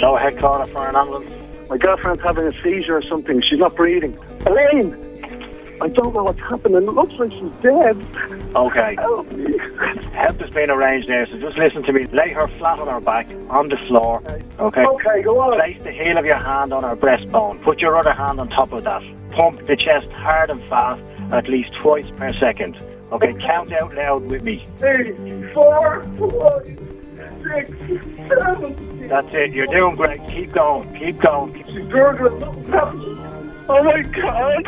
So head caller for an ambulance. My girlfriend's having a seizure or something. She's not breathing. Elaine! I don't know what's happening. It looks like she's dead. Okay. Help me. Help has been arranged there, so just listen to me. Lay her flat on her back, on the floor. Okay? Okay, go on. Place the heel of your hand on her breastbone. Put your other hand on top of that. Pump the chest hard and fast, at least twice per second. Okay, count out loud with me. 3, 4, 5, 6, 7. That's it, you're doing great. Keep going, keep going. She's gurgling. Oh my God!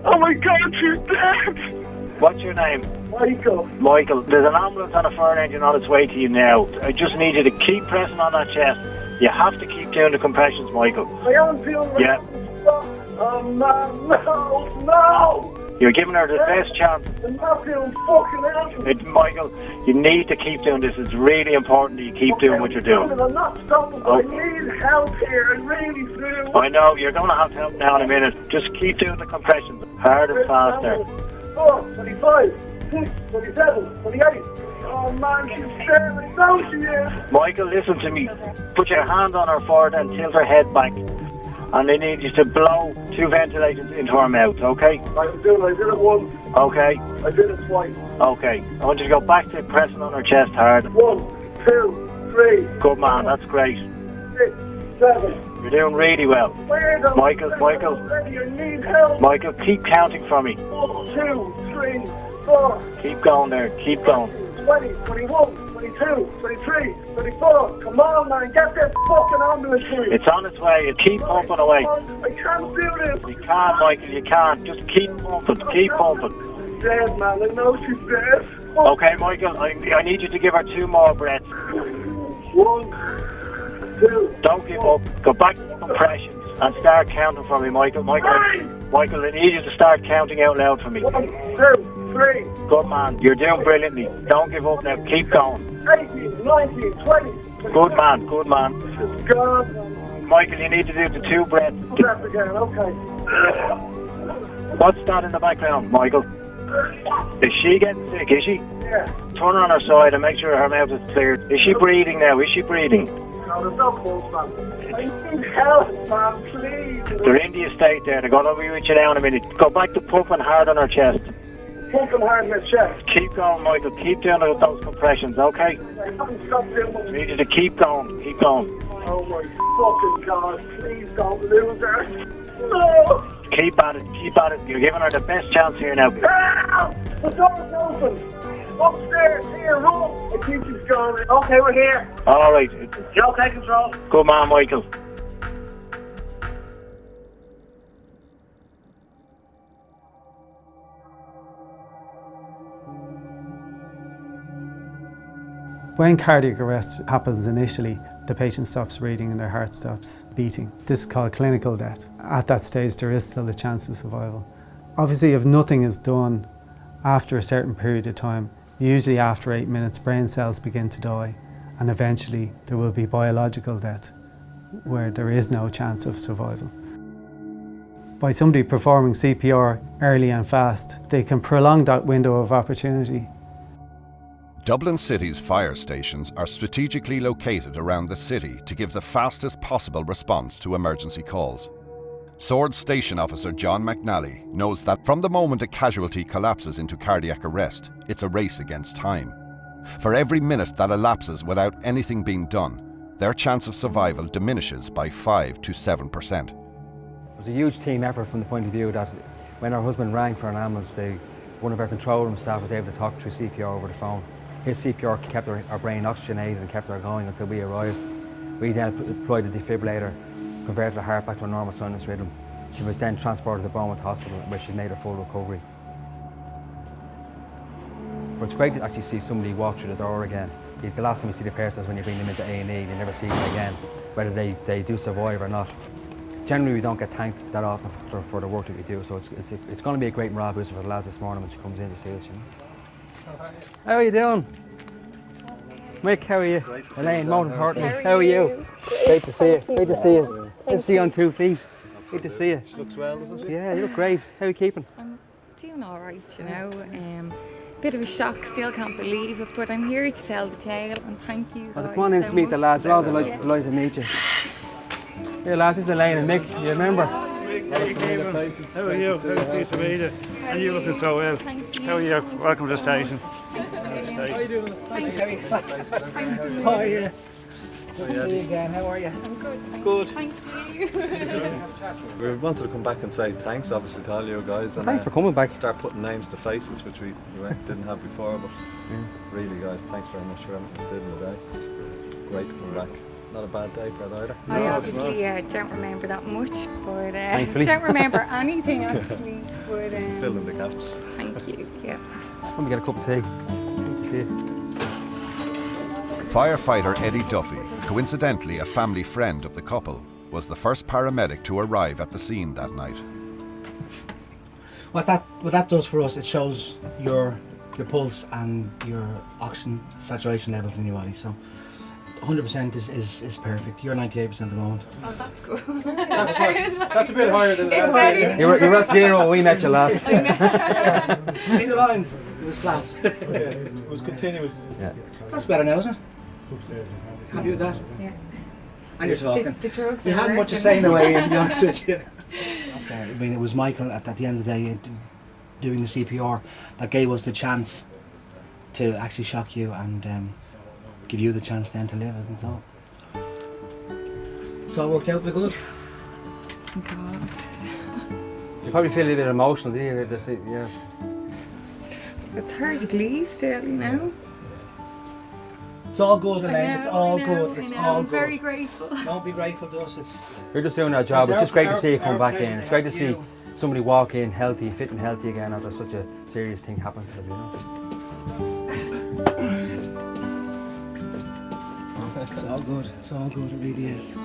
Oh my God, she's dead! What's your name? Michael. Michael, there's an ambulance on a fire engine on its way to you now. I just need you to keep pressing on that chest. You have to keep doing the compressions, Michael. I am feeling Yeah. Oh man, no! You're giving her the best chance. I'm not feeling fucking anything. Michael, you need to keep doing this. It's really important that you keep doing what you're doing. I'm not stopping, but I need help here. I really do. I know, you're going to have help now in a minute. Just keep doing the compressions. Hard and fast there. 4, 25, 6, 27, 28. Oh man, she's dead. I know she is. Michael, listen to me. Put your hand on her forehead and tilt her head back. And I need you to blow 2 ventilators into her mouth, okay? I did it once. Okay. I did it twice. Okay. I want you to go back to pressing on her chest hard. 1, 2, 3. Good man, that's great. 6, 7. You're doing really well. Michael. I need help. Michael, keep counting for me. 1, 2, 3, 4. Keep going there, keep going. 20, 21, 22, 23, 24. Come on, man, get that fucking ambulance here. It's on its way. Keep pumping away. I can't do this. You can't, Michael, you can't. Just keep pumping, keep pumping. She's dead, man. I know she's dead. Okay, Michael, I need you to give her 2 more breaths. 1, 2. Don't give up. Go back to the compressions and start counting for me, Michael. Michael, I need you to start counting out loud for me. 1, 2, 3. Good man, you're doing brilliantly. Don't give up now, keep going. 18, 19, 20. Good man, good man. She's gone. Michael, you need to do the 2 breaths. Breath again, okay. What's that in the background, Michael? Is she getting sick, is she? Yeah. Turn her on her side and make sure her mouth is cleared. Is she breathing now? Is she breathing? No, there's no pulse, man. I need help, man, please. They're in the estate there. They're going to be with you now in a minute. Go back to pumping hard on her chest. Pumping hard in her chest. Keep going, Michael. Keep doing those compressions, okay? I haven't stopped doing I need you to keep going. Keep going. Oh my fucking God, please don't lose her. No! Keep at it. Keep at it. You're giving her the best chance here now. Help! The door's open. Upstairs, here, run. I think she's gone. Okay, we're here. All right. Joe, take control. Good man, Michael. When cardiac arrest happens initially, the patient stops breathing and their heart stops beating. This is called clinical death. At that stage, there is still a chance of survival. Obviously, if nothing is done after a certain period of time, usually after 8 minutes, brain cells begin to die, and eventually there will be biological death, where there is no chance of survival. By somebody performing CPR early and fast, they can prolong that window of opportunity. Dublin City's fire stations are strategically located around the city to give the fastest possible response to emergency calls. Swords Station Officer John McNally knows that from the moment a casualty collapses into cardiac arrest, it's a race against time. For every minute that elapses without anything being done, their chance of survival diminishes by 5 to 7%. It was a huge team effort from the point of view that when our husband rang for an ambulance, one of our control room staff was able to talk through CPR over the phone. His CPR kept our brain oxygenated and kept her going until we arrived. We then deployed the defibrillator, converted her heart back to a normal sinus rhythm. She was then transported to Beaumont Hospital where she made her full recovery. But it's great to actually see somebody walk through the door again. The last time you see the person is when you bring them into A&E, you never see them again, whether they do survive or not. Generally, we don't get thanked that often for the work that we do, so it's going to be a great morale booster for the lads this morning when she comes in to see us. You know? How are you doing? Mick, how are you? Elaine, more importantly, how are you? Great to see you. Great to see you. Good to see you on 2 feet. Good to see you. She looks well, doesn't she? Yeah, you look great. How are you keeping? I'm doing all right, you know. bit of a shock, still can't believe it, but I'm here to tell the tale, and thank you Well, guys come on in so to meet the much. lads. We're all delighted to meet you. Here lads, this is Elaine and Mick, you remember? How are you? Nice to meet you. And you looking so well. Thank you. How are you? Welcome to the station. How are you doing? How are you? Good to see you again. How are you? I'm good. Good. Thank you. We wanted to come back and say thanks, obviously, to all you guys. And, Thanks for coming back. Start putting names to faces, which we didn't have before. But really, guys, thanks very much for everything you did in the day. Great to come back. Not a bad day for it either. I obviously don't remember that much, but Thankfully. don't remember anything actually. But Fill in the gaps. thank you. Yeah. Let me get a cup of tea. Good to see you. Firefighter Eddie Duffy, coincidentally a family friend of the couple, was the first paramedic to arrive at the scene that night. What that does for us, it shows your pulse and your oxygen saturation levels in your body. So 100% is perfect. You're 98% at the moment. Oh, that's good. That's a bit higher than It's better. You were at 0 when we met you last. See the lines? It was flat. It was continuous. Yeah. That's better now, isn't it? Happy with that? Yeah. And you're talking. The drugs. You are hadn't much to working. say in a way, to be honest with you. I mean, it was Michael at the end of the day doing the CPR that gave us the chance to actually shock you and give you the chance then to live, isn't it all? It's all worked out for good. God. You probably feel a bit emotional, do you? Yeah. It's hard to believe still, you know. It's all good, I Elaine. know, It's all I know, good. It's I know. all I'm good. very grateful. Don't be grateful to us. It's You're just doing our job. It's just great to see you come back in. pleasure It's to great to have see you. somebody walk in healthy, fit and healthy again after such a serious thing happened to them, you know? It's all good. It's all good. It really is.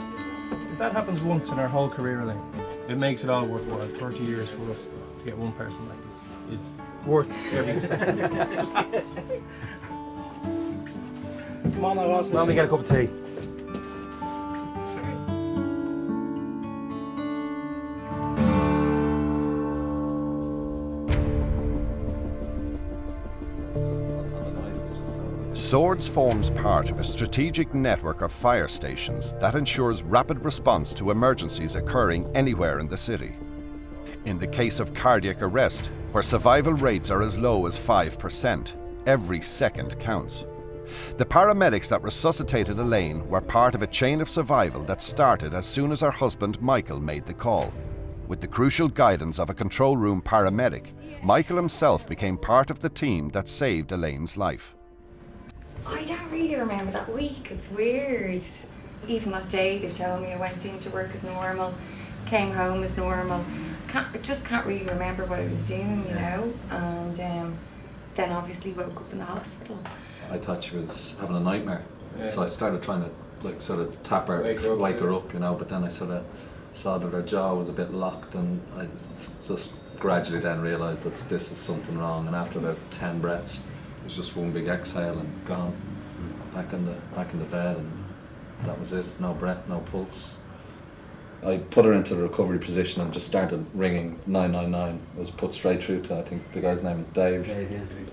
If that happens once in our whole career, Elaine, it makes it all worthwhile. 30 years for us to get one person like this is worth every second. Come on, now, Ross. Let me get a cup of tea. Swords forms part of a strategic network of fire stations that ensures rapid response to emergencies occurring anywhere in the city. In the case of cardiac arrest, where survival rates are as low as 5%, every second counts. The paramedics that resuscitated Elaine were part of a chain of survival that started as soon as her husband Michael made the call. With the crucial guidance of a control room paramedic, Michael himself became part of the team that saved Elaine's life. I don't really remember that week. It's weird. Even that day, they've told me I went into work as normal, came home as normal. Just can't really remember what I was doing, you know. And then obviously woke up in the hospital. I thought she was having a nightmare, so I started trying to sort of tap her, wake her up, you know. But then I sort of saw that her jaw was a bit locked, and I just gradually then realised that this is something wrong. And after about 10 breaths, it was just one big exhale and gone, back in the bed, and that was it. No breath, no pulse. I put her into the recovery position and just started ringing 999. I was put straight through to, I think the guy's name is Dave.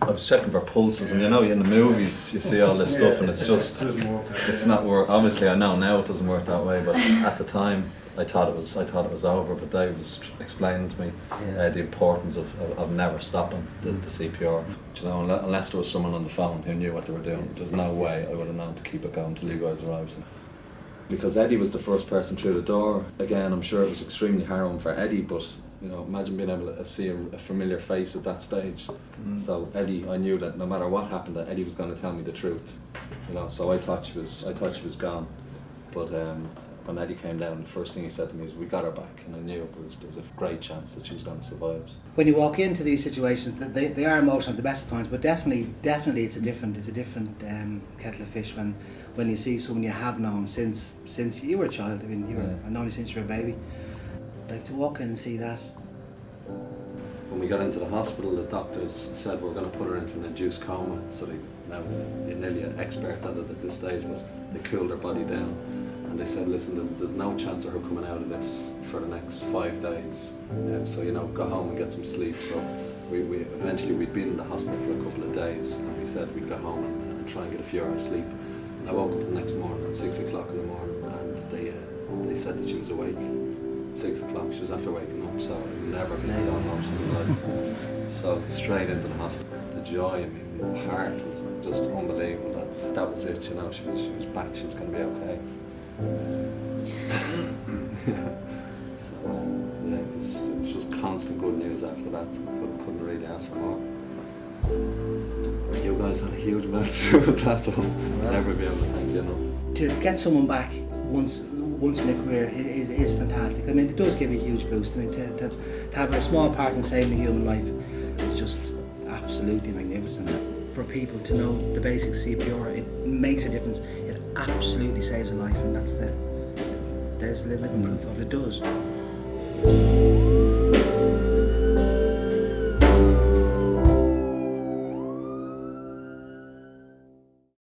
I was checking for pulses, and you know, in the movies you see all this stuff, and it's just, it's not work. Obviously, I know now it doesn't work that way, but at the time I thought it was over. But Dave was explaining to me the importance of never stopping the CPR. You know, unless there was someone on the phone who knew what they were doing, there's no way I would have known to keep it going till you guys arrived. Because Eddie was the first person through the door. Again, I'm sure it was extremely harrowing for Eddie, but you know, imagine being able to see a familiar face at that stage. So Eddie, I knew that no matter what happened, that Eddie was going to tell me the truth. You know, so I thought she was gone. But when Eddie came down, the first thing he said to me is, "We got her back," and I knew there was a great chance that she was going to survive. When you walk into these situations, they are emotional at the best of times, but definitely it's a different kettle of fish when you see someone you have known since you were a child. I mean, I've known you since you were a baby. Like to walk in and see that. When we got into the hospital, the doctors said we're going to put her into an induced coma. So they're nearly an expert at it at this stage, but they cooled her body down. And they said, listen, there's no chance of her coming out of this for the next 5 days. So, you know, go home and get some sleep. So we eventually we'd been in the hospital for a couple of days, and we said we'd go home and try and get a few hours sleep. And I woke up the next morning at 6 o'clock in the morning, and they said that she was awake at 6 o'clock. She was after waking up, so I've never been so emotional in my life. So straight into the hospital. The joy in my heart was just unbelievable. That was it, you know. She was back. She was going to be okay. So yeah, it was just constant good news after that. Couldn't really ask for more. You guys had a huge amount to do with that, so I'll never be able to thank you enough. To get someone back once in a career is fantastic. I mean, it does give a huge boost. I mean, to have a small part in saving a human life is just absolutely magnificent. For people to know the basic CPR, it makes a difference. It absolutely saves a life, and there's living proof of it does.